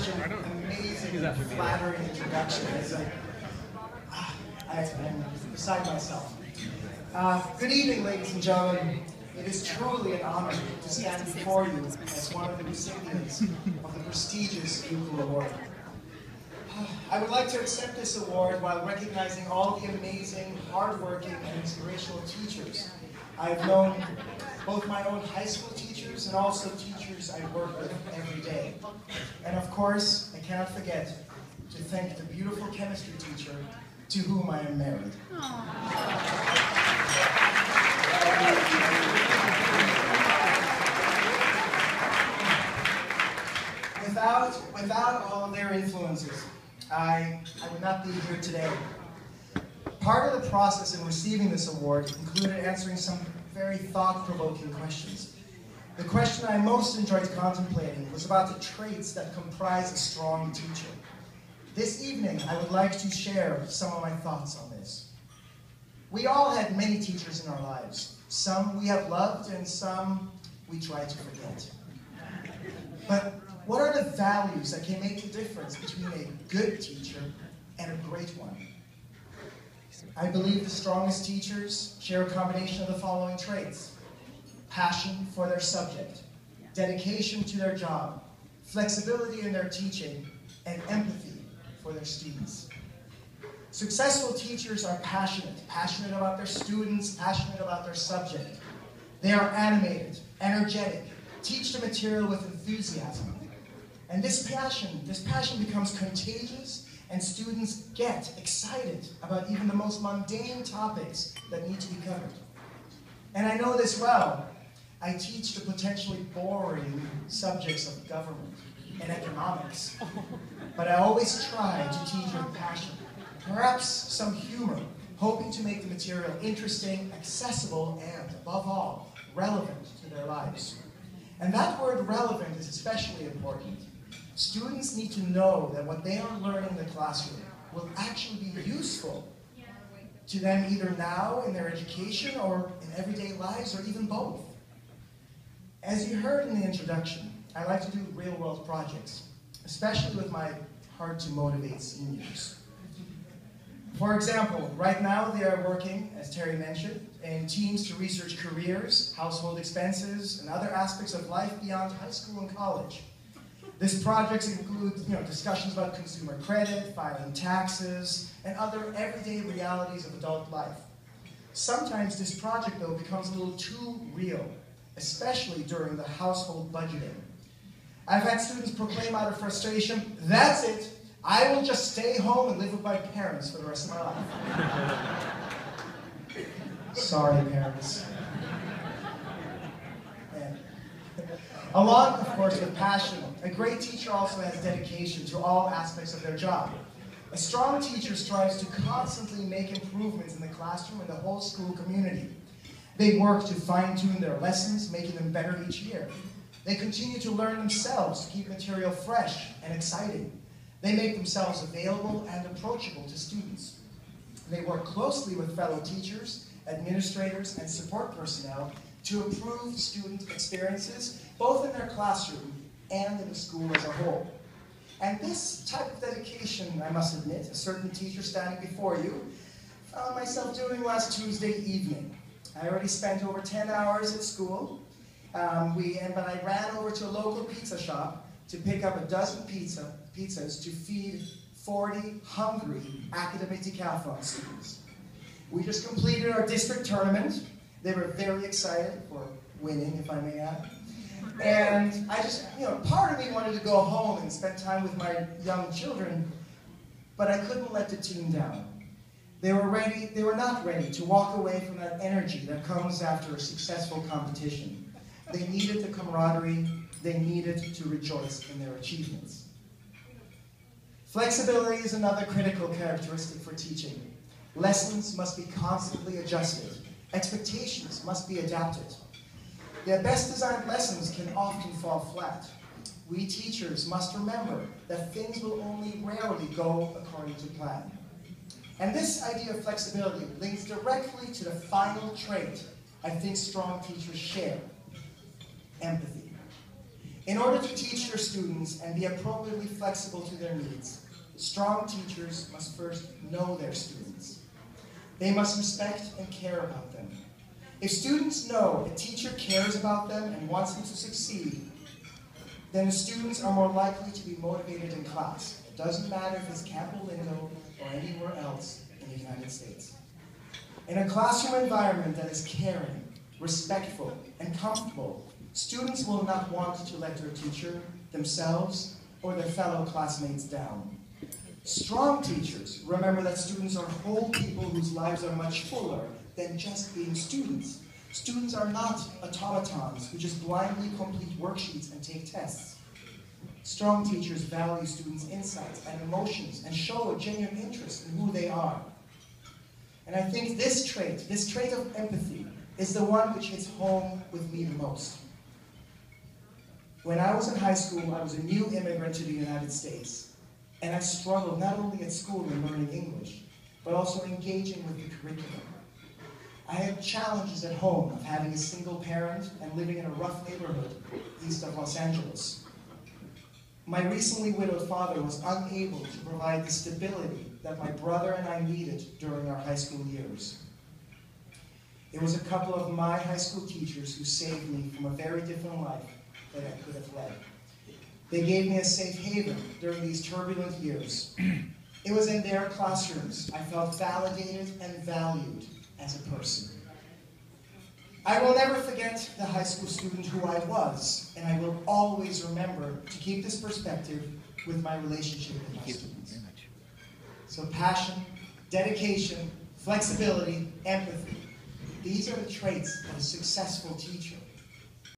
such an amazing, flattering introduction. It's like, I'm beside myself. Good evening, ladies and gentlemen. It is truly an honor to stand before you as one of the recipients of the prestigious Eukel Award. I would like to accept this award while recognizing all the amazing, hardworking, and inspirational teachers I've known, both my own high school teachers and also teachers I work with every day. And of course, I cannot forget to thank the beautiful chemistry teacher to whom I am married. Without all of their influences, I would not be here today. Part of the process in receiving this award included answering some very thought-provoking questions. The question I most enjoyed contemplating was about the traits that comprise a strong teacher. This evening, I would like to share some of my thoughts on this. We all had many teachers in our lives. Some we have loved and some we try to forget. But what are the values that can make the difference between a good teacher and a great one? I believe the strongest teachers share a combination of the following traits: passion for their subject, dedication to their job, flexibility in their teaching, and empathy for their students. Successful teachers are passionate about their students, passionate about their subject. They are animated, energetic, teach the material with enthusiasm. And this passion becomes contagious, and students get excited about even the most mundane topics that need to be covered. And I know this well. I teach the potentially boring subjects of government and economics, but I always try to teach with passion, perhaps some humor, hoping to make the material interesting, accessible, and, above all, relevant to their lives. And that word relevant is especially important. Students need to know that what they are learning in the classroom will actually be useful to them either now in their education or in everyday lives, or even both. As you heard in the introduction, I like to do real-world projects, especially with my hard-to-motivate seniors. For example, right now they are working, as Terry mentioned, in teams to research careers, household expenses, and other aspects of life beyond high school and college. This project includes discussions about consumer credit, filing taxes, and other everyday realities of adult life. Sometimes this project, though, becomes a little too real, especially during the household budgeting. I've had students proclaim out of frustration, "That's it, I will just stay home and live with my parents for the rest of my life." Sorry, parents. Along, of course, with passion, a great teacher also has dedication to all aspects of their job. A strong teacher strives to constantly make improvements in the classroom and the whole school community. They work to fine-tune their lessons, making them better each year. They continue to learn themselves to keep material fresh and exciting. They make themselves available and approachable to students. They work closely with fellow teachers, administrators, and support personnel to improve student experiences, both in their classroom and in the school as a whole. And this type of dedication, I must admit, a certain teacher standing before you, found myself doing last Tuesday evening. I already spent over 10 hours at school, but I ran over to a local pizza shop to pick up a dozen pizzas to feed 40 hungry academic decathlon students. We just completed our district tournament. They were very excited for winning, if I may add. And I just, part of me wanted to go home and spend time with my young children, but I couldn't let the team down. They were not ready to walk away from that energy that comes after a successful competition. They needed the camaraderie, they needed to rejoice in their achievements. Flexibility is another critical characteristic for teaching. Lessons must be constantly adjusted. Expectations must be adapted. The best designed lessons can often fall flat. We teachers must remember that things will only rarely go according to plan. And this idea of flexibility links directly to the final trait I think strong teachers share: empathy. In order to teach your students and be appropriately flexible to their needs, strong teachers must first know their students. They must respect and care about them. If students know a teacher cares about them and wants them to succeed, then the students are more likely to be motivated in class. It doesn't matter if it's Camp Lindo or anywhere else in the United States. In a classroom environment that is caring, respectful, and comfortable, students will not want to let their teacher, themselves, or their fellow classmates down. Strong teachers remember that students are whole people whose lives are much fuller than just being students. Students are not automatons who just blindly complete worksheets and take tests. Strong teachers value students' insights and emotions and show a genuine interest in who they are. And I think this trait of empathy, is the one which hits home with me the most. When I was in high school, I was a new immigrant to the United States, and I struggled not only at school in learning English, but also engaging with the curriculum. I had challenges at home of having a single parent and living in a rough neighborhood east of Los Angeles. My recently widowed father was unable to provide the stability that my brother and I needed during our high school years. It was a couple of my high school teachers who saved me from a very different life that I could have led. They gave me a safe haven during these turbulent years. It was in their classrooms I felt validated and valued as a person. I will never forget the high school student who I was, and I will always remember to keep this perspective with my relationship with my students. So passion, dedication, flexibility, empathy. These are the traits of a successful teacher.